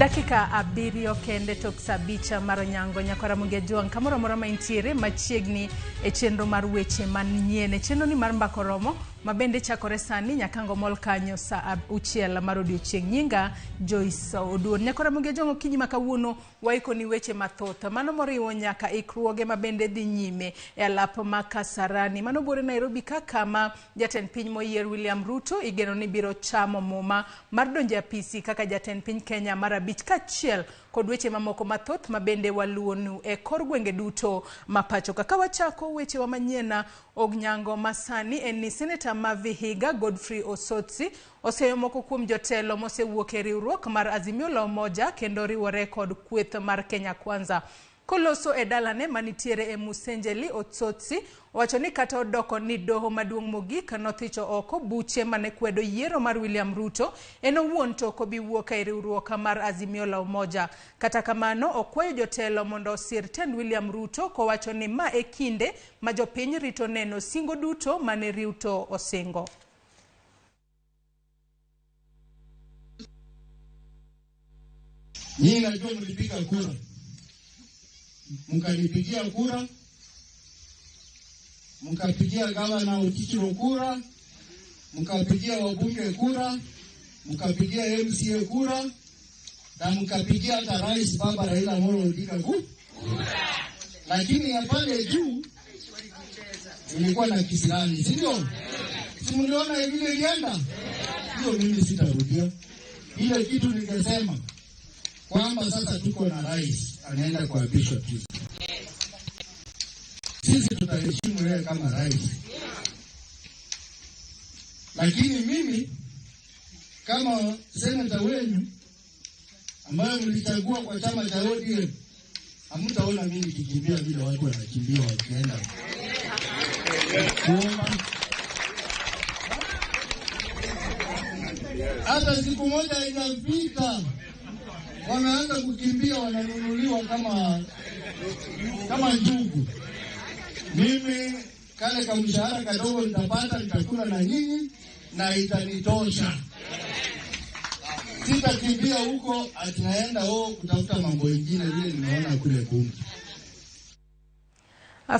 Dakika abirio kende tok sabicha maronyango nyakora mungejuang kamoro moro maintiere machiegni e chenro mar weche manyien. Chenro ni mar mbako romo mabende chakore sani nyakango mol kanyo sa uchiel mar odiochieng' nyinga Joyce Oduor. Nyakora mungejuang okinyi makawuono waiko ni weche mathoth mano moriwo nyaka ikruoge mabende dhi nyime e alap ma Kasarani mano bore Nairobi kama jatend piny moyier William Ruto igeno ni biro chamo muma mar donjo apisi kaka jatend piny Kenya mar abich kachiel kod weche mamoko mathoth mabende waluonu e kor gwenge duto mapacho. Kaka wachako weche wa manyiena Ognyango masani en ni Senator ma Vihiga Godfrey Osotsi oseyo moko kuom jotelo mosewuok e riwruok mar Azimio la Umoja kendo riwore kod kweth mar Kenya Kwanza. Koloso e dalane manitiere e Musenjeli Otsotsi wacho ni kata odoko ni doho maduong' mogik nothicho oko buche mane kwedo yiero mar William Ruto eno wuon to ko biwuok e riwruok mar Azimio la Umoja. Kata kamano okwayo jotelo mondo osir tend William Ruto ko wacho ni ma e kinde ma jopiny rito neno singo duto mane Ruto osingo. Nyinyi najua mlipiga kura. Mkanipigia kura, mkapigia gavana Ochichiro kura, mkapigia wabunge kura, mkapigia MCA kura, na mkapigia hata Rais Baba Raila Amolo Odinga kura. Lakini ya pale juu ilikuwa na kisirani, si ndio? Si mliona ile ilienda? Hiyo mimi sitarudia. Ile kitu ningesema kwamba sasa tuko na rais anaenda kuapishwa tu. Sisi tutaheshimu yeye kama rais. Lakini mimi kama seneta wenu ambaye mlichagua kwa chama cha ODM, hamtaona mimi nikikimbia vile watu wanakimbia wakienda kuomba. Hata siku moja inapita wanaanza kukimbia, wananunuliwa kama njugu. Mimi kale kama mshahara kadogo nitapata, nitakula na nyinyi na itanitosha. Sitakimbia huko atinaenda kutafuta mambo mengine vile nimeona kule kumbi.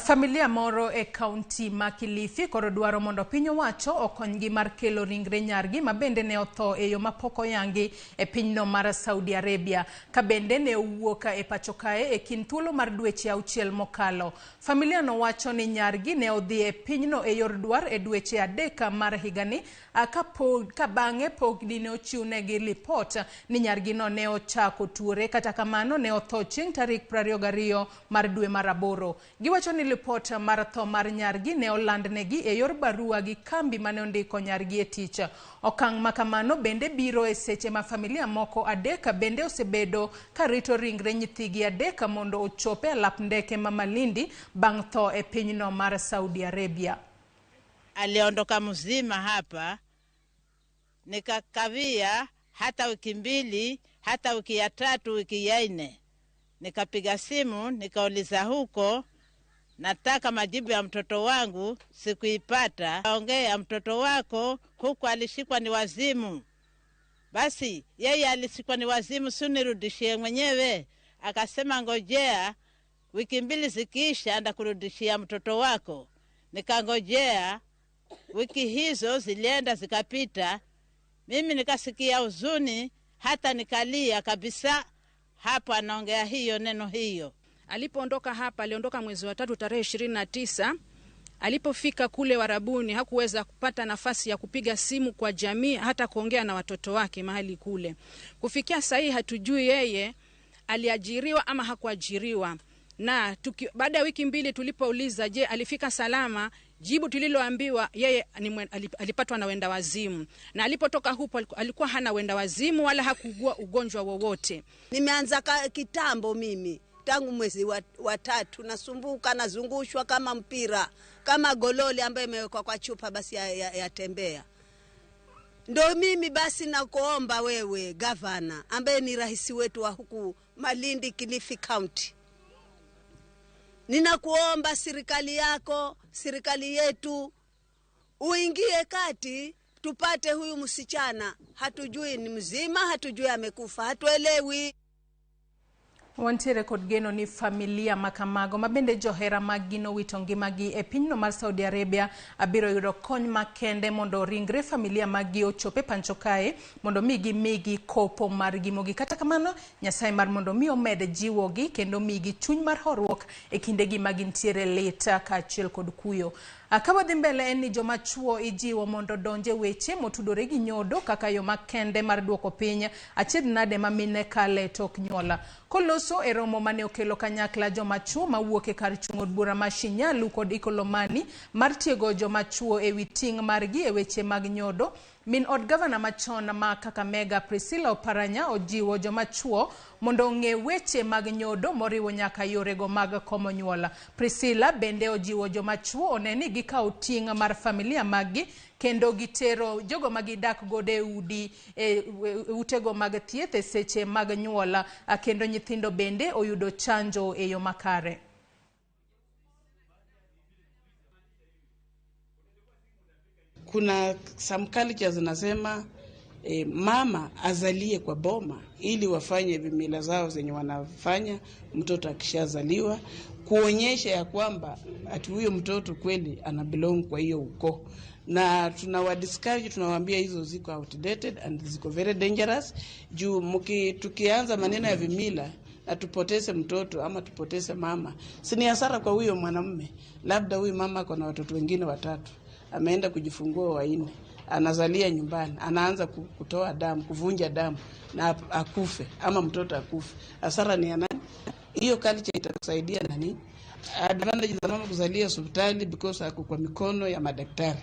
Familia moro e kaunti ma Kilifi koro dwaro mondo piny owacho okonygi mar kelo ringre nyargi mabende ne otho e yo mapoko yangi e pinyno mar Saudi Arabia kabende ne owuok e pacho kae e kin thuolo mar dweche auchiel mokalo. Familia no wacho ni nyargi ne odhi e pinyno e yor dwar e dweche 3 mar higani ka bang'e pogni ne ochiwnegi lipot ni nyargi no ne ochako tuore. Kata kamano ne otho chieng' tarik 22 mar dwe mar aboro. Giwacho ni lipot mar tho mar nyargi ne olandnegi e yor barua gi kambi mane ondiko nyargi e tich. Okang' makamano bende biro e seche ma familia moko 3 bende osebedo karito ringre nyithigi 3 mondo ochope alap ndeke ma Malindi bang' tho e pinyno mar Saudi Arabia. Aliondoka mzima hapa, nikakavia hata wiki 2, hata wiki ya 3, wiki ya 4. Nikapiga simu, nikauliza huko, nataka majibu ya mtoto wangu, sikuipata. Ongea mtoto wako huko alishikwa ni wazimu. Basi yeye alishikwa ni wazimu, sunirudishie mwenyewe. Akasema ngojea wiki 2 zikiisha anda kurudishia mtoto wako. Nikangojea, wiki hizo zilienda zikapita. Mimi nikasikia huzuni hata nikalia kabisa. Hapo anaongea hiyo neno hiyo. Alipoondoka hapa, aliondoka mwezi wa 3 tarehe 29. Alipofika kule Warabuni hakuweza kupata nafasi ya kupiga simu kwa jamii hata kuongea na watoto wake mahali kule. Kufikia sasa hii hatujui yeye aliajiriwa ama hakuajiriwa. Na baada ya wiki 2 tulipouliza je alifika salama, jibu tuliloambiwa yeye alipatwa na wenda wazimu. Na alipotoka hupo alikuwa hana wenda wazimu wala hakugua ugonjwa wowote. Nimeanza kitambo mimi. Tangu mwezi wa 3 nasumbuka, nazungushwa kama mpira, kama gololi ambaye imewekwa kwa chupa basi yatembea. Ndio mimi basi nakuomba wewe gavana ambaye ni rais wetu wa huku Malindi Kilifi County. Ninakuomba serikali yako, serikali yetu uingie kati tupate huyu msichana. Hatujui ni mzima, hatujui amekufa, hatuelewi. Wantiere kod geno ni familia makamago mabende johera magino witongi magi e pinyno mar Saudi Arabia abiro yudo kony makende mondo ringre familia magi ochope pancho kae mondo migi kopo mar gimogi. Kata kamano Nyasaye mar mondo mi omed jiwogi kendo migi chuny mar horuok e kindegi magintiere leta kaachiel kod kuyo. Akawadhi mbele ni joma chuo ijiwo mondo donje weche motudore gi nyodo kaka yo makende mar duoko piny achiedh nade mamine kale tok nyola. Koloso e romo mane okelo kanyakla joma chuo mawuok e kar chung' od bura ma Shinyalu kod Ikolomani mar tiego joma chuo e wi ting' margi e weche mag nyodo. Min od gavana machon ma Kakamega Priscilla Oparanya ojiwo joma chuo mondo ong'e weche mag nyodo moriwo nyaka yorego mag komo nyuola. Priscilla bende ojiwo joma chuo oneni gikawo ting' mar familia maggi kendo gitero jogo magidak gode udi utego mag thieth e seche mag nyuola kendo nyithindo bende oyudo chanjo e yo makare. Kuna some cultures zinasema mama azalie kwa boma ili wafanye vimila zao zenye wanafanya mtoto akishazaliwa, kuonyesha ya kwamba ati huyo mtoto kweli ana belong kwa hiyo ukoo. Na tunawadiscourage, tunawaambia hizo ziko outdated and ziko very dangerous. Juu tukianza maneno ya vimila na tupoteze mtoto ama tupoteze mama, si ni hasara kwa huyo mwanamume. Labda huyu mama kuna watoto wengine 3, ameenda kujifungua 4, anazalia nyumbani, anaanza kutoa damu, kuvunja damu na akufe ama mtoto akufe. Hasara ni ya nani? Hiyo culture itakusaidia nani? Advantage za mama kuzalia hospitali because ako kwa mikono ya madaktari.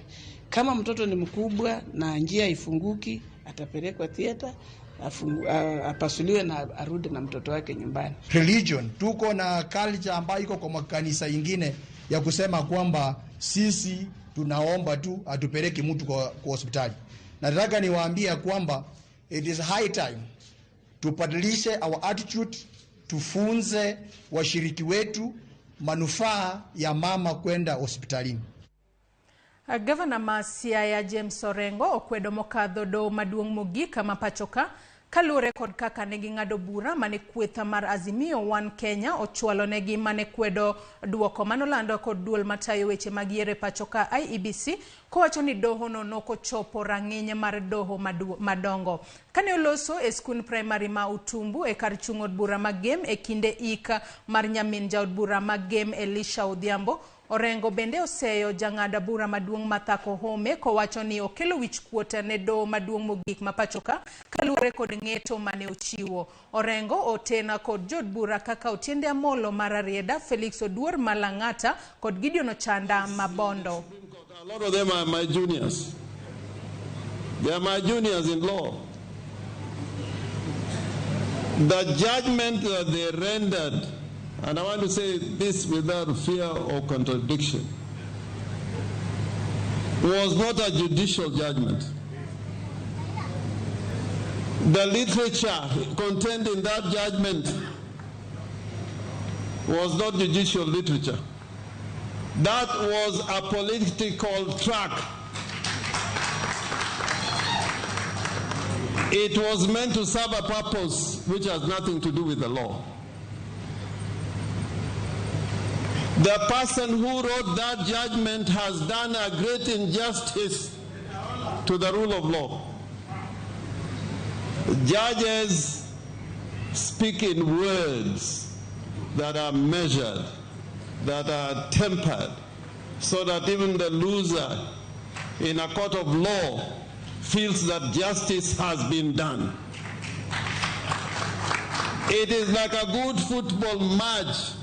Kama mtoto ni mkubwa na njia ifunguki, atapelekwa theater, apasuliwe na arudi na mtoto wake nyumbani. Religion, tuko na culture ambayo iko kwa makanisa ingine ya kusema kwamba sisi tunaomba tu atupeleke mtu kwa hospitali. Nataka niwaambie kwamba it is high time tubadilishe our attitude, tufunze washiriki wetu manufaa ya mama kwenda hospitalini. Gavana ma Siaya James Orengo okwedo mokadho do maduong' mogik kama pachoka kalure kod kaka negi ng'ado bura mane kwetha mar Azimio One Kenya ochwalo negi mane kwedo duoko manolando kod duol matayo weche mag yiero pachoka IEBC kowacho ni doho no nokochopo rang'iny mar doho madongo. Kane oloso e skul primary ma Utumbu e kar chung' od bura magem e kinde ika mar nyamin jaod bura magem Elisha Odhiambo, Orengo bende oseyo jang'ada bura maduong' Mathako Home kowacho ni okelo wich kuota ne do maduong' mogik mapachoka kalure kod ng'eto mane ochiwo. Orengo otena kod jod bura kaka Otiende Amolo Mararieda, Felix Oduor Malang'ata kod Gideon Ochanda Mabondo. A lot of them are my juniors. They are my juniors in law. The judgment that they rendered, and I want to say this without fear or contradiction, was not a judicial judgment. The literature contained in that judgment was not judicial literature. That was a political track. It was meant to serve a purpose which has nothing to do with the law. The person who wrote that judgment has done a great injustice to the rule of law. Judges speak in words that are measured, that are tempered, so that even the loser in a court of law feels that justice has been done. It is like a good football match.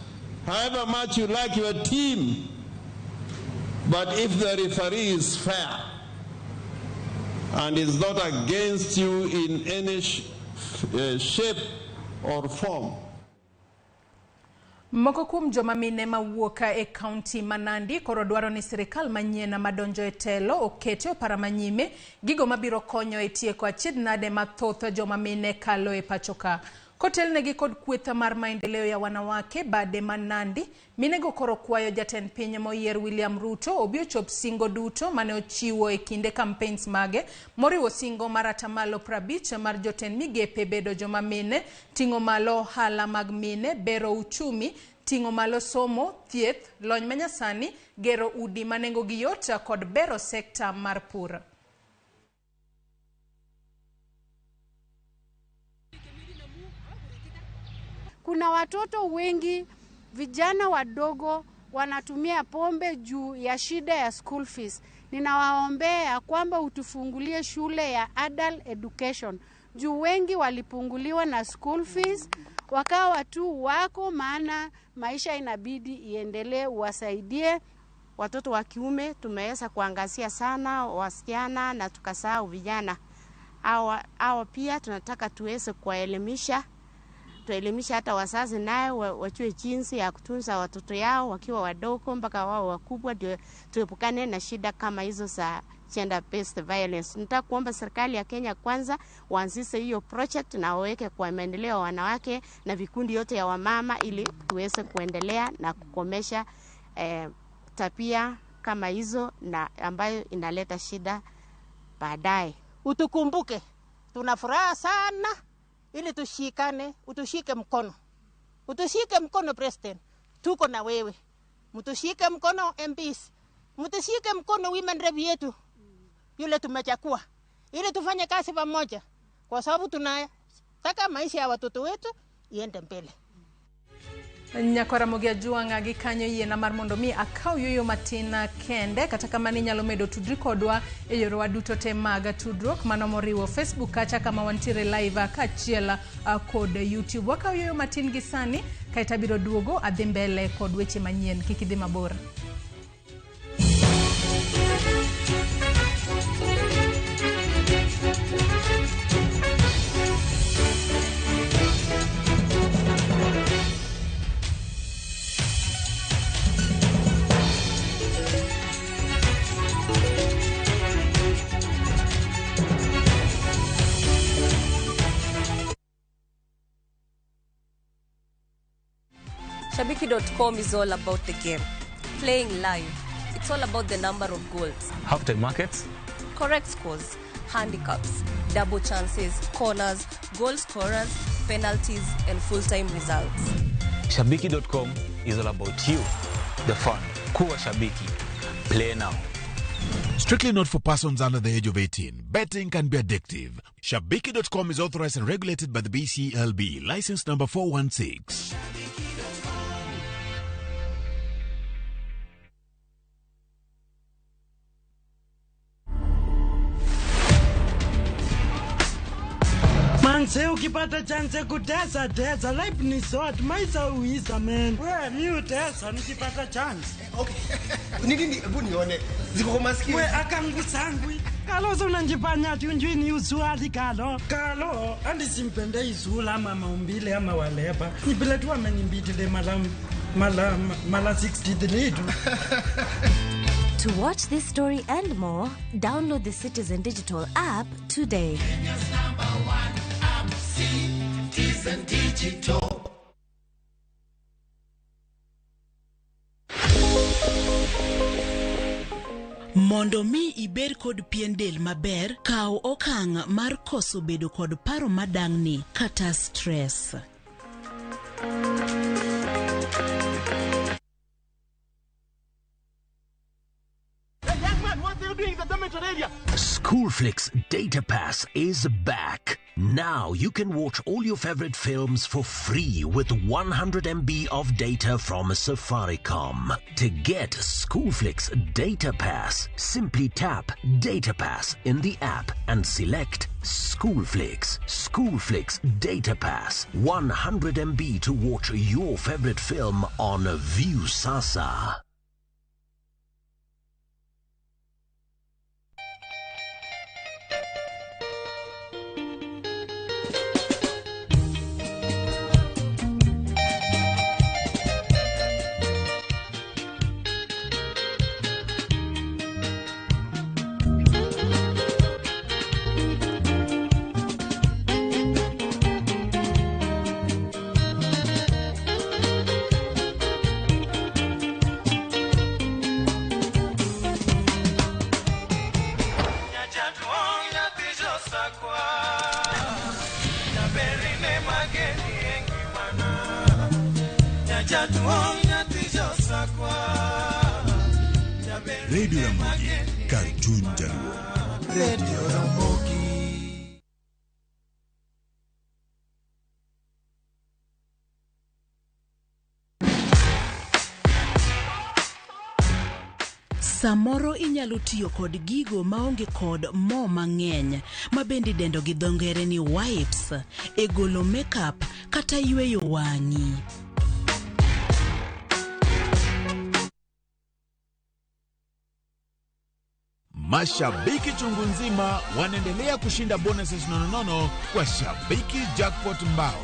However much you like your team, but if the referee is fair and is not against you in any shape or form. Moko kuom joma mine mawuoka e kaunti Manandi koro dwaro ni sirikal manyien madonjo e telo okete opara manyime gigo mabiro konyo e tieko achiedh nade mathoth joma mine kalo e pachoka. Kotelnegi kod kwetha mar maendeleo ya wanawake bade manandi, minego koro kwayo jatend piny moyier William Ruto obiochop singo duto mane ochiwo e kinde campaigns mage, moriwo singo mar atamalo 50 mar jotend migepe bedo joma mine, ting'o malo ohala mag mine, bero uchumi, ting'o malo somo, thieth, lony manyasani, gero udi manengo gi yot kod bero sekta mar pur. Kuna watoto wengi, vijana wadogo wanatumia pombe juu ya shida ya school fees. Ninawaombea kwamba utufungulie shule ya adult education. Juu wengi walipunguliwa na school fees, wakawa tu wako, maana maisha inabidi iendelee, uwasaidie. Watoto wa kiume tumeweza kuangazia sana wasichana na tukasahau vijana. Hao pia tunataka tuweze kuwaelimisha. Tuelimisha hata wazazi nayo wajue jinsi ya kutunza watoto yao wakiwa wadogo mpaka wao wakubwa, ndio tuepukane na shida kama hizo za gender based violence. Nataka kuomba serikali ya Kenya kwanza waanzishe hiyo project na waweke kwa maendeleo ya wanawake na vikundi yote ya wamama, ili tuweze kuendelea na kukomesha tabia kama hizo na ambayo inaleta shida baadaye. Utukumbuke, tunafuraha sana, ili tushikane, utushike mkono. Utushike mkono President, tuko na wewe. Mtushike mkono MPs. Mtushike mkono women rep yetu yule tumechakua, ili tufanye kazi pamoja, kwa sababu tunataka maisha ya watoto wetu iende mbele. Nyakora mogia juanga gikanyo yena mar mondo mi akaw yoyo matina kende kata kamani nyalo medo tudri kodwa e yoro duto te maga tudrok mano moriwo Facebook kacha kama wantire live kachiela kod YouTube. Wakaw yoyo matin gi sani kaita biro duogo adhi mbele kod weche manyien, kikidhi mabor. Shabiki.com is all about the game. Playing live. It's all about the number of goals. Half-time markets. Correct scores. Handicaps. Double chances. Corners. Goal scorers. Penalties. And full-time results. Shabiki.com is all about you. The fun. Kuwa Shabiki. Play now. Strictly not for persons under the age of 18. Betting can be addictive. Shabiki.com is authorized and regulated by the BCLB. License number 416. Manze ukipata chance kutesa tesa, life ni short, maisha uisa man. Wewe mi utesa nikipata chance. Okay. Nini hebu nione. Ziko kwa masikio. Wewe akangu sangwi. Kalo so unanjifanya ati unjui ni usuali kalo. Kalo andi simpende isula ama maumbile ama walepa. Nipile tu amenimbitile mala 63 tu. To watch this story and more, download the Citizen Digital app today. Kenya's #1 app, Citizen Digital. Mondo mi iber kod pien del maber, kaw okang' mar koso bedo kod paro madang'ni kata stress. Schoolflix Data Pass is back. Now you can watch all your favorite films for free with 100 MB of data from Safaricom. To get Schoolflix Data Pass, simply tap Data Pass in the app and select Schoolflix. Schoolflix Data Pass, 100 MB to watch your favorite film on View Sasa. Radio Ramogi, Cartoon Jaluo. Radio Ramogi. Samoro inyalo tiyo kod gigo maonge kod mo mang'eny mabendi dendo gi dhongere ni wipes e golo makeup kata yweyo wang'i. Mashabiki chungu nzima wanaendelea kushinda bonuses nonono kwa Shabiki Jackpot Mbao.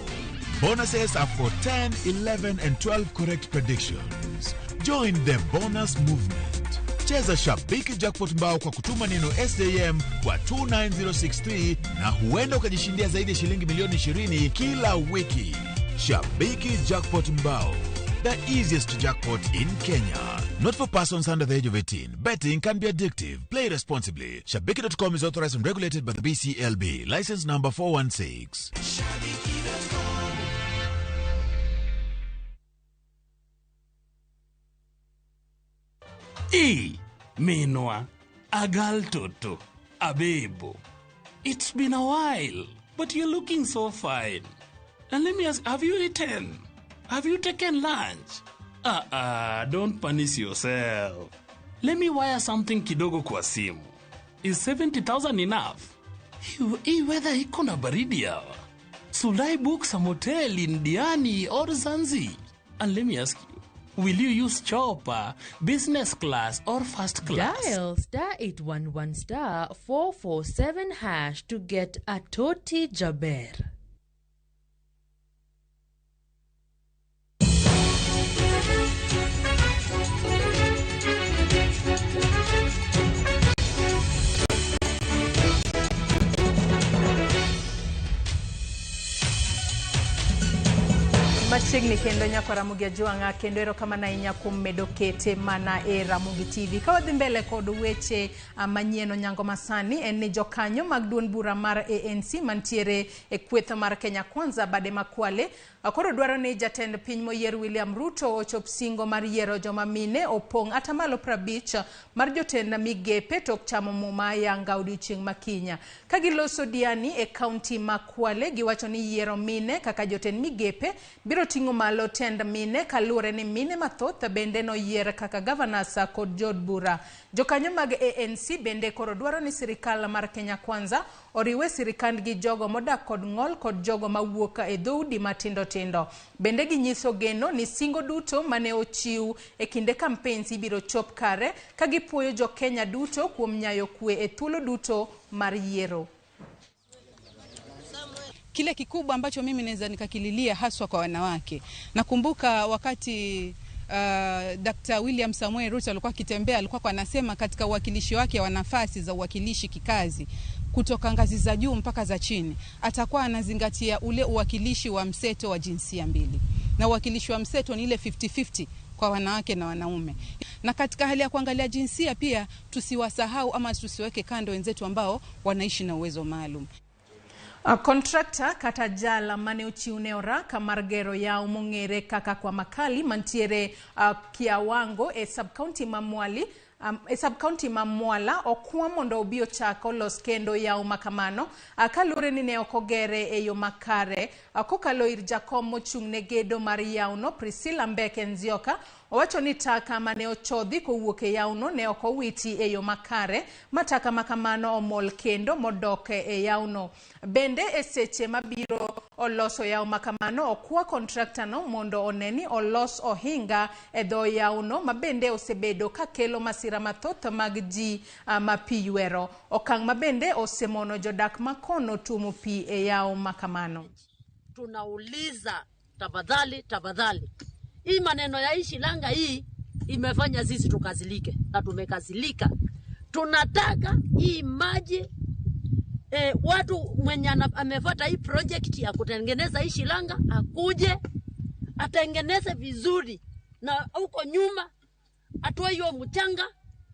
Bonuses are for 10, 11 and 12 correct predictions. Join the bonus movement. Cheza Shabiki Jackpot Mbao kwa kutuma neno SJM kwa 29063 na huenda ukajishindia zaidi ya shilingi milioni 20 kila wiki. Shabiki Jackpot Mbao, the easiest jackpot in Kenya. Not for persons under the age of 18. Betting can be addictive. Play responsibly. Shabiki.com is authorized and regulated by the BCLB. License number 416. Minwa, Agal Toto, Abebo. It's been a while, but you're looking so fine. And let me ask, have you eaten? Have you taken lunch? Don't punish yourself. Let me wire something kidogo kwa simu. Is 70,000 enough? Hii weather iko na baridi hawa. Should I book some hotel in Diani or Zanzi? And let me ask you, will you use chopper, business class or first class? Dial *811 *447# to get a Toti Jaber. Machiegni kendo nyako Ramogi Ajuanga kendo ero kama na inya kumedo kete mana e Ramogi TV. Kawadhi mbele kod weche manyien onyango masani en ni jokanyo mag duond bura mar ANC mantiere e kwetho mar Kenya Kwanza bade makwale. Akoro dwaro ni jatend piny moyier William Ruto ochop singo mar yiero joma mine opong' atamalo 50 mar jotend migepe tok chamo muma yanga odiochieng' makinya. Kagiloso Diani e kaunti makwale giwacho ni yiero mine kaka jotend migepe biro ting'o malo tend mine kaluore ni mine mathoth bende no yier kaka governors kod jod bura. Jokanyo mag ANC bende koro dwaro ni sirikal mar Kenya Kwanza oriwe sirikand gi jogo modak kod ng'ol kod jogo mawuok e dhoudi matindo tindo. Bende ginyiso geno ni singo duto mane ochiw e kinde campaigns ibiro chop kare kagipuoyo jo Kenya duto kuom nyayo kwe e thuolo duto mar yiero. Kile kikubwa ambacho mimi naweza nikakililia haswa kwa wanawake. Nakumbuka wakati Dr. William Samuel Ruto alikuwa akitembea, alikuwa anasema katika uwakilishi wake wa nafasi za uwakilishi kikazi kutoka ngazi za juu mpaka za chini atakuwa anazingatia ule uwakilishi wa mseto wa jinsia mbili. Na uwakilishi wa mseto ni ile 50-50 kwa wanawake na wanaume. Na katika hali ya kuangalia jinsia pia tusiwasahau ama tusiweke kando wenzetu ambao wanaishi na uwezo maalum. Contractor kata jala mane ochiuneora kamar gero yao mong'ere kaka kwa makali mantiere Kiawango e subcounty mamwali subcounty mamwala okwa mondo obio chako los kendo yao makamano kalure ni ne okogere e yo makare kokalo ir jakom mochung'ne gedo mar yawno Priscilla Mbeke Nzioka owacho ni taka mane ochodhi kowuok e yawno ne okowiti e yo makare mataka makamano omol kendo modoke e yawno. Bende e seche mabiro oloso yaw makamano okwa contractor no mondo oneni olos ohinga e dho yawno mabende osebedo kakelo masira mathoth mag ji mapiyuero. Okang' mabende osemono jodak makono tumo pi e yaw makamano. Tunauliza tafadhali. Hii maneno ya hii shilanga hii imefanya sisi tukazilike na tumekazilika. Tunataka hii maji watu mwenye amefuata hii project ya kutengeneza hii shilanga akuje atengeneze vizuri na huko nyuma atoe hiyo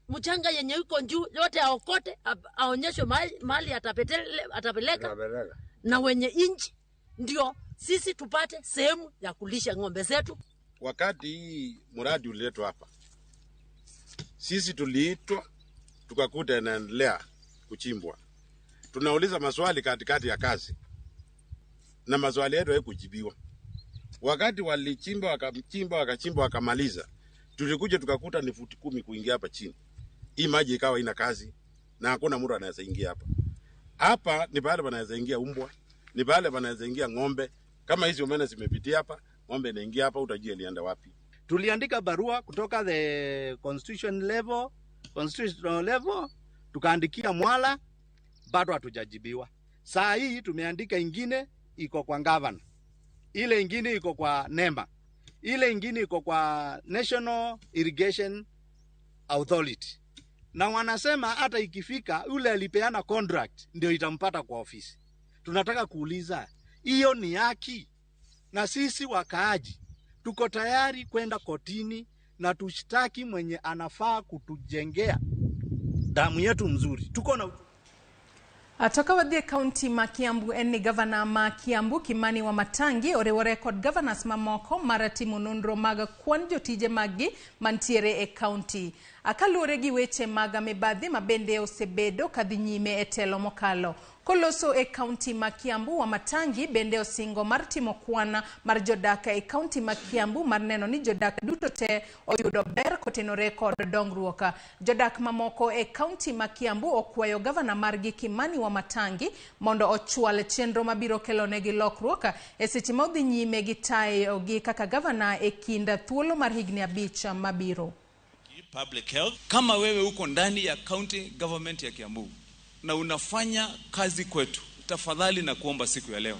mchanga yenye yuko juu yote aokote aonyeshe mahali atapeleka na wenye inchi ndio sisi tupate sehemu ya kulisha ng'ombe zetu. wakati hii mradi uliletwa hapa, sisi tuliitwa tukakuta inaendelea kuchimbwa. Tunauliza maswali katikati ya kazi na maswali yetu hayakujibiwa. Wakati walichimba wakachimba wakamaliza, tulikuja tukakuta ni futi 10 kuingia hapa chini. Hii maji ikawa ina kazi na hakuna mtu anaweza ingia hapa. Hapa ni pale panaweza ingia umbwa, ni pale panaweza ingia ng'ombe. Kama hizi umeme zimepitia hapa, ng'ombe inaingia hapa, utajua ilienda wapi. Tuliandika barua kutoka the constitutional level, tukaandikia Mwala, bado hatujajibiwa. Saa hii tumeandika ingine iko kwa governor. Ile ingine iko kwa NEMA. Ile ingine iko kwa National Irrigation Authority. Na wanasema hata ikifika ule alipeana contract ndio itampata kwa ofisi. Tunataka kuuliza, hiyo ni haki? Na sisi wakaaji tuko tayari kwenda kotini na tushtaki mwenye anafaa kutujengea damu yetu mzuri. Tuko na Atoka wadhie county ma Kiambu eni governor ma Kiambu Kimani wa Matangi oriwo record governors mamoko maratimu nonro mag kwan jotije magi mantiere e county. Akaluore gi weche mag mibadhi mabende osebedo kadhi nyime e telo mokalo. Koloso e county ma Kiambu wa Matangi bende osingo mar timo kwana mar jodaka e county ma Kiambu mar neno ni jodaka duto te oyudo ber kotenore kod dongruoka. Jodak mamoko e county ma Kiambu okwayo governor margi Kimani wa Matangi mondo ochwal chenro mabiro kelonegi lokruoka e seche ma odhi nyime gi tayo gi kaka governor e kinda thuolo mar higni 5 mabiro. Public health. Kama wewe uko ndani ya county government ya Kiambu na unafanya kazi kwetu, tafadhali na kuomba siku ya leo,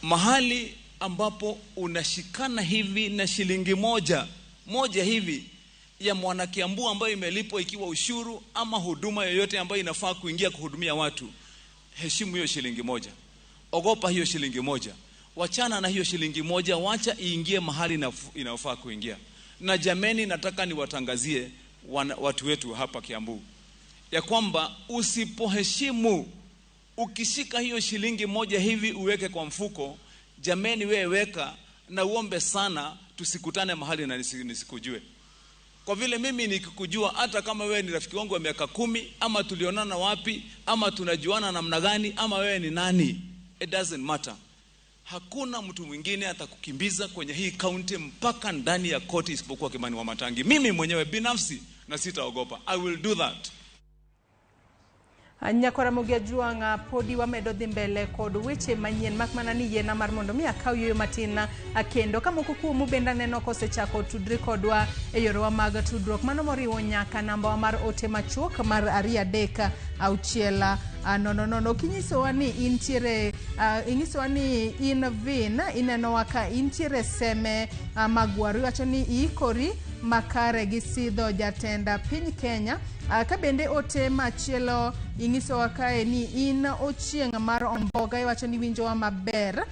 mahali ambapo unashikana hivi na shilingi moja hivi ya mwana Kiambu ambayo imelipwa ikiwa ushuru ama huduma yoyote ambayo inafaa kuingia kuhudumia watu, heshimu hiyo shilingi moja. Ogopa hiyo shilingi moja. Wachana na hiyo shilingi moja, wacha iingie mahali inafaa kuingia. Na jameni, nataka niwatangazie watu wetu hapa Kiambu ya kwamba usipoheshimu, ukishika hiyo shilingi moja hivi uweke kwa mfuko, jameni wewe weka na uombe sana tusikutane mahali na nisikujue. Kwa vile mimi nikikujua, hata kama wewe ni rafiki wangu wa miaka 10 ama tulionana wapi ama tunajuana namna gani ama wewe ni nani, it doesn't matter. Hakuna mtu mwingine atakukimbiza kwenye hii county mpaka ndani ya koti isipokuwa Kimani wa Matangi. Mimi mwenyewe binafsi na sitaogopa. I will do that. Nyakora Mugia Juanga podi wa medo dhimbele kod weche manyien makmana ni yena mar mondo mi akaw yoyo matina akendo kama kuku mubenda neno kose chako tudri kodwa e yorowa mag tudruok mano moriwo nyaka namba mar ote machuok mar 2 auchiela no kinyisowa ni intiere inyisowa ni in vin ineno waka intiere seme magwaru wacho ni ikori makare gi sidho jatenda piny Kenya. Kabende ote machielo ingiso wakae ni in ochieng mar omboga iwacho ni winjowa maber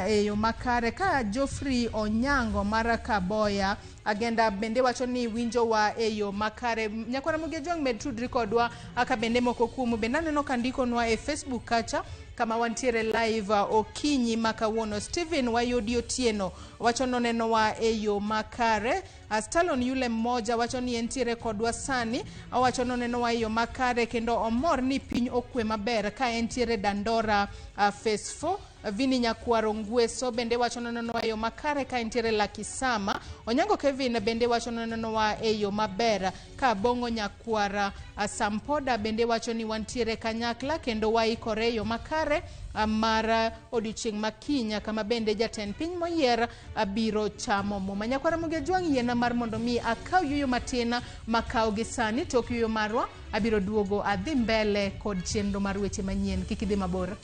e yo makare. Ka Geoffrey Onyango mar Kaboya agenda bende wacho ni winjowa e yo makare. Nyakora Mugia Juang med tudri kodwa kabende moko kumu bende neno kandikonwa e Facebook kacha kama wantiere live okinyi makawuono. Steven Wayodi Otieno wacho noneno wa e yo makare. Stalon yule mmoja wacho ni entiere kodwa sani wacho noneno wa e yo makare kendo omor ni piny okwe maber ka entiere Dandora phase 4. Vini Nyakwaro Ngweso bende wacho noneno wa e yo makare ka entiere Lakisama. Onyango Kevin bende wacho noneno wa e yo maber ka Bongo Nyakwara. Sampoda bende wacho ni wantiere kanyakla kendo waikore e yo makare mar odiochieng' makinya kama bende jatend piny moyier biro chamo muma. Nyakwara Mugia Juang yiena mar mondo mi akaw yoyo matina makaw gi sani tok yoyo marwa abiro duogo adhi mbele kod chenro mar weche manyien. Kik idhi mabor.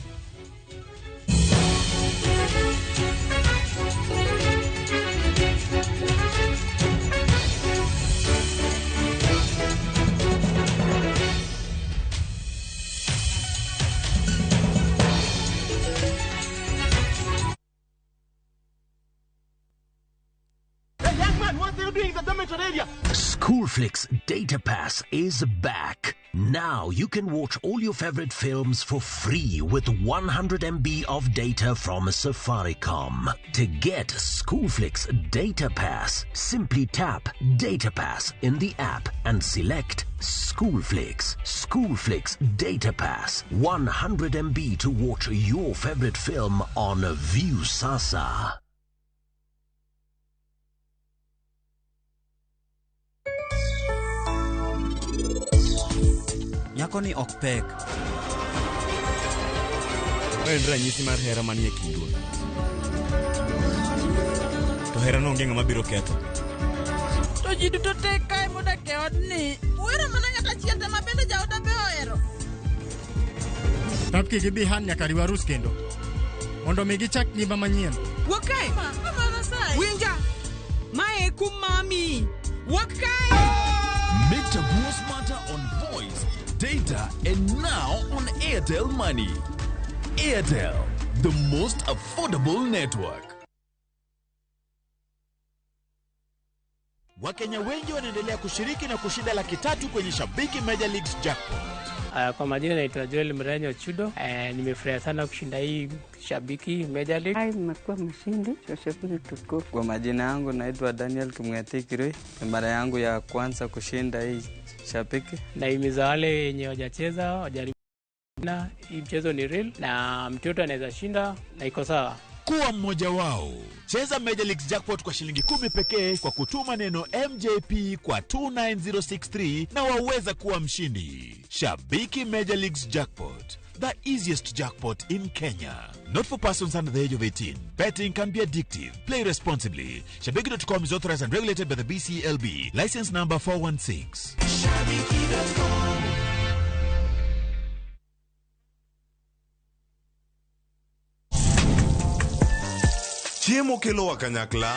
are doing in the dormitory area. Schoolflix Data Pass is back. Now you can watch all your favorite films for free with 100 MB of data from Safaricom. To get Schoolflix Data Pass, simply tap Data Pass in the app and select Schoolflix. Schoolflix Data Pass, 100 MB to watch your favorite film on View Sasa. Nyako ni ok pek. En ranyisi mar hera manie kindwa. To hera no onge ng'ama biro ketho. To ji duto te kae modak e odni. Wera mana ng'ata achiel te ma bende jaoda be ohero. Tapki gibi han nyaka riwarus kendo. Mondo mi gichak ngima manyien. Wakai. Mama Nasai. Winja. Mae kumami. Wakai. Make Taboo smarter on voice, data, and now on Airtel Money. Airtel, the most affordable network. Wakenya wengi wanaendelea kushiriki na kushinda $300,000 kwenye Shabiki Major Leagues Jackpot. Kwa majina naitwa Joel Mrenyo Chudo. Nimefurahi sana kushinda hii Shabiki Major League. Nimekuwa mshindi wa Shabiki tuko. Kwa majina yangu naitwa Daniel Kimweti Kirui. Mara yangu ya kwanza kushinda hii Shabiki. Naimiza wale wenye hawajacheza wajaribu. Hii mchezo ni real na mtoto anaweza shinda na iko sawa. Kuwa mmoja wao. Cheza Major Leagues Jackpot kwa shilingi 10 pekee kwa kutuma neno MJP kwa 29063 na waweza kuwa mshindi. Shabiki Major Leagues Jackpot, the easiest jackpot in Kenya. Not for persons under the age of 18. Betting can be addictive. Play responsibly. Shabiki.com is authorized and regulated by the BCLB. License number 416. Shabiki.com. Chiemo kelo wa kanyakla,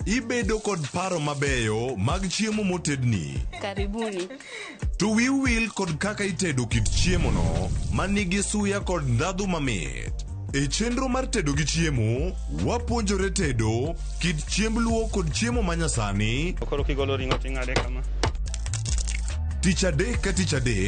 ibedo kod paro mabeyo mag chiemo motedni. Karibuni. To will kod kaka itedo kit chiemo no, manigi suya kod ndhadhu mamit. E chenro mar tedo gi chiemo, wapuonjore tedo kit chiemb luo kod chiemo manyasani. Koro kigolo ringo ting'ade kama. Tich adek ka tich adek.